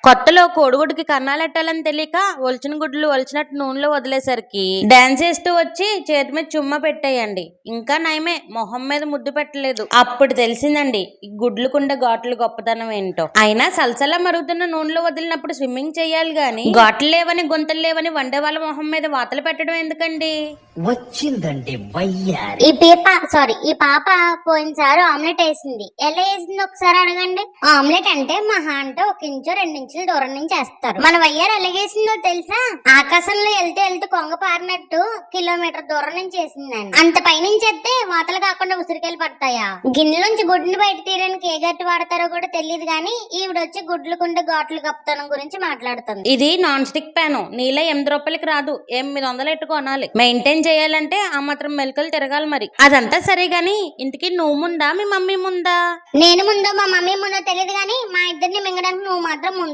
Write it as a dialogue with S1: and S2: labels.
S1: కొత్తలో కోడిగుడ్డుకి కన్నాలెట్టాలని తెలియక ఒలిచిన గుడ్లు ఒలిచినట్టు నూనెలో వదిలేసరికి డాన్స్ చేస్తూ వచ్చి చేతి మీద చుమ్మ పెట్టేయండి. ఇంకా నయమే మొహం మీద ముద్దు పెట్టలేదు. అప్పుడు తెలిసిందండి ఈ గుడ్లుకుండే ఘాట్లు గొప్పతనం ఏంటో. అయినా సలసలా మరుగుతున్న నూనెలో వదిలినప్పుడు స్విమ్మింగ్ చేయాలి గాని ఘాట్లు లేవని గుంతలు లేవని వండే వాళ్ళ మొహం మీద వాతలు పెట్టడం ఎందుకండి?
S2: వచ్చిందండి వయ్యారి.
S3: ఈ పాప పోయినసారి ఆమ్లెట్ వేసింది. ఎలా వేసింది ఒకసారి అడగండి. ఆమ్లెట్ అంటే మహా అంటే 1 ఇంచు 2 ఇంచుల దూరం నుంచి వేస్తారు. మన వయ్యారు ఎలాగేసిందో తెలుసా? ఆకాశంలో వెళ్తూ కొంగ పారినట్టు కిలోమీటర్ దూరం నుంచి వేసిందండి. అంత పైనుంచి వేస్తే వాతలు కాకుండా ఉసిరికాయలు పడతాయా? గిన్నెలోంచి గుడ్డుని బయట తీయడానికి ఏ గట్టి వాడతారో కూడా తెలియదు గానీ ఈవిడొచ్చి గుడ్లుకుంటే ఘాట్లు కప్పుతనం గురించి మాట్లాడుతుంది.
S1: ఇది నాన్ స్టిక్ ప్యాన్. నీళ్ళ 8 రూపాయలకి రాదు, 800 ఎట్టు కొనాలి. మెయింటైన్ చేయాలంటే ఆ మాత్రం మెలకలు తిరగాలి. మరి అదంతా సరే గాని ఇంతకీ నువ్వు ముందా మీ మమ్మీ ముందా?
S3: నేను ముందో మా మమ్మీ ముందో తెలియదు గానీ మా ఇద్దరిని మింగడానికి నువ్వు మాత్రం ముందు.